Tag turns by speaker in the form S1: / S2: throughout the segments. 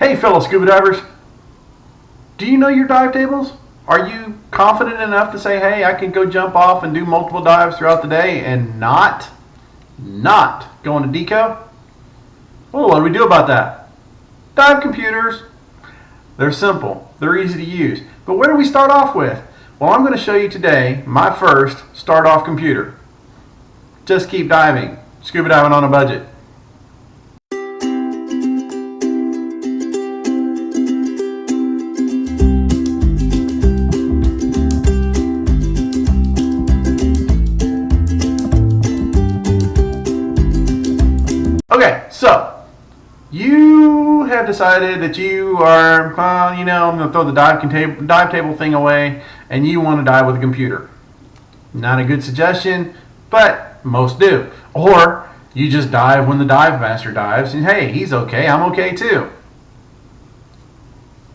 S1: Hey fellow scuba divers, do you know your dive tables? Are you confident enough to say, hey, I can go jump off and do multiple dives throughout the day and not go into deco? Well, what do we do about that? Dive computers. They're simple, they're easy to use. But where do we start off with? Well, I'm going to show you today my first start off computer. Just keep diving. Scuba diving on a budget. Okay, so you have decided that you are, I'm going to throw the dive table thing away, and you want to dive with a computer. Not a good suggestion, but most do. Or you just dive when the dive master dives, and hey, he's okay, I'm okay too.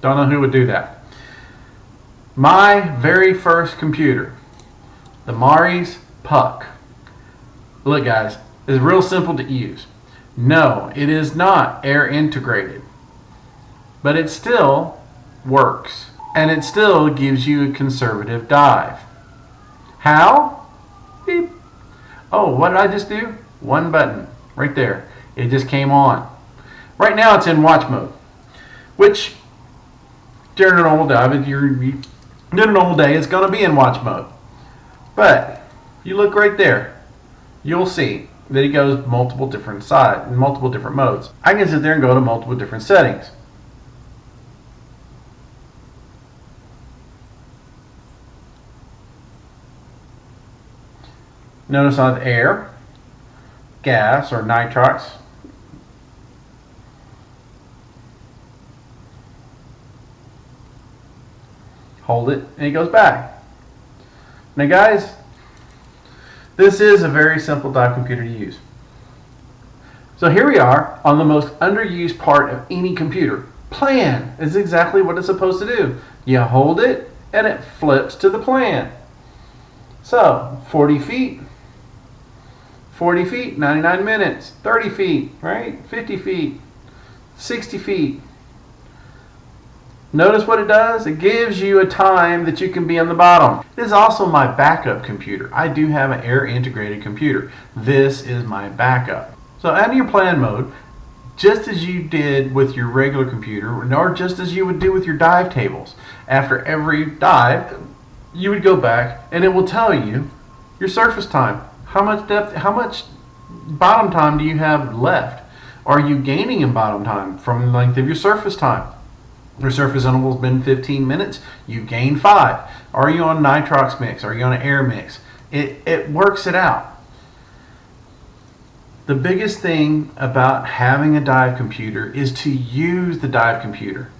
S1: Don't know who would do that. My very first computer, the Mari's Puck. Look guys, it's real simple to use. No, it is not air integrated, but it still works, and it still gives you a conservative dive. How? Beep. Oh, what did I just do? One button right there. It just came on. Right now it's in watch mode, which during a normal dive, during a normal day, it's going to be in watch mode. But you look right there, you'll see that it goes multiple different modes. I can sit there and go to multiple different settings. Notice on air, gas or nitrox, hold it and it goes back. Now guys, this is a very simple dive computer to use. So here we are on the most underused part of any computer. Plan is exactly what it's supposed to do. You hold it and it flips to the plan. So 40 feet, 99 minutes, 30 feet, right? 50 feet, 60 feet. Notice what it does? It gives you a time that you can be on the bottom. This is also my backup computer. I do have an air integrated computer. This is my backup. So out of your plan mode, just as you did with your regular computer, or just as you would do with your dive tables, after every dive, you would go back and it will tell you your surface time. How much depth, how much bottom time do you have left? Are you gaining in bottom time from the length of your surface time? Your surface interval has been 15 minutes, you've gained 5. Are you on a nitrox mix? Are you on an air mix? It works it out. The biggest thing about having a dive computer is to use the dive computer.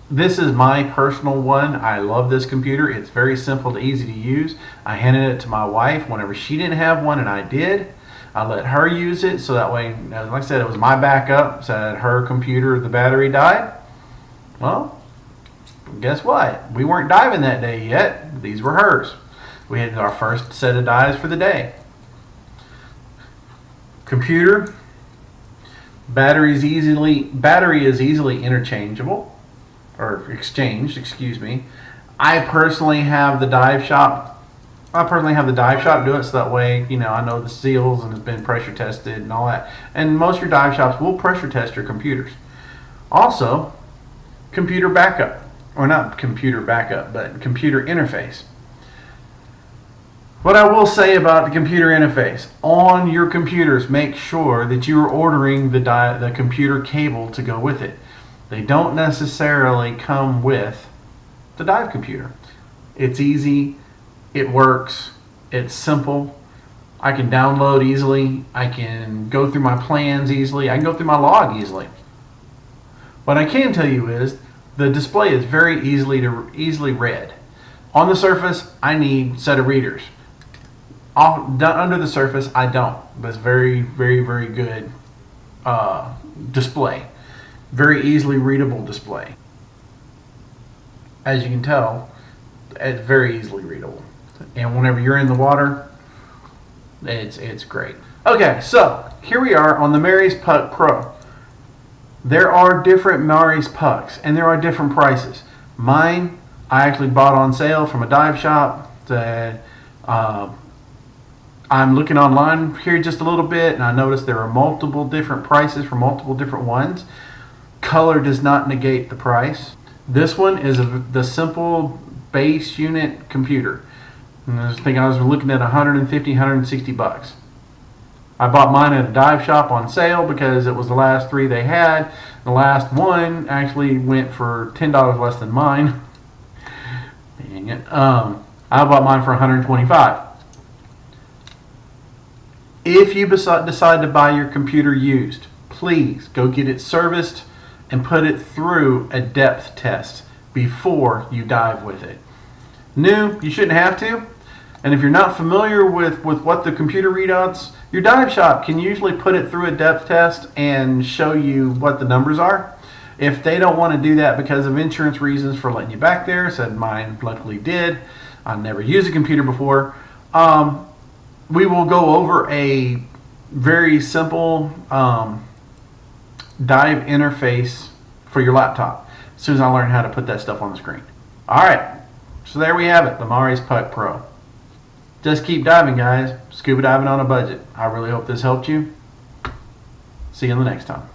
S1: This is my personal one. I love this computer. It's very simple and easy to use. I handed it to my wife whenever she didn't have one and I did. I let her use it so that way, like I said, it was my backup. So that her computer, the battery died. Well, guess what? We weren't diving that day yet. These were hers. We had our first set of dives for the day. Computer, battery is easily interchangeable or exchanged. Excuse me. I personally have the dive shop do it so that way, I know the seals and it's been pressure tested and all that. And most of your dive shops will pressure test your computers. Also, computer backup, or not computer backup, but computer interface. What I will say about the computer interface, on your computers, make sure that you are ordering the computer cable to go with it. They don't necessarily come with the dive computer. It's easy. It works. It's simple. I can download easily. I can go through my plans easily. I can go through my log easily. What I can tell you is the display is very easily read. On the surface, I need a set of readers. Under the surface, I don't. But it's very, very, very good display. Very easily readable display. As you can tell, it's very easily readable. And whenever you're in the water, it's great. Okay, so here we are on the Mari's Puck Pro. There are different Mauri's pucks, and there are different prices. Mine, I actually bought on sale from a dive shop. I'm looking online here just a little bit, and I noticed there are multiple different prices for multiple different ones. Color does not negate the price. This one is the simple base unit computer. And I was looking at 150, 160 bucks. I bought mine at a dive shop on sale because it was the last 3 they had. The last one actually went for $10 less than mine. Dang it. I bought mine for 125. If you decide to buy your computer used, please go get it serviced and put it through a depth test before you dive with it. New, you shouldn't have to. And if you're not familiar with what the computer readouts, your dive shop can usually put it through a depth test and show you what the numbers are. If they don't want to do that because of insurance reasons for letting you back there, said mine luckily did. I never used a computer before. We will go over a very simple dive interface for your laptop as soon as I learn how to put that stuff on the screen. All right, so there we have it, the Mauri's Puck Pro. Just keep diving, guys. Scuba diving on a budget. I really hope this helped you. See you in the next time.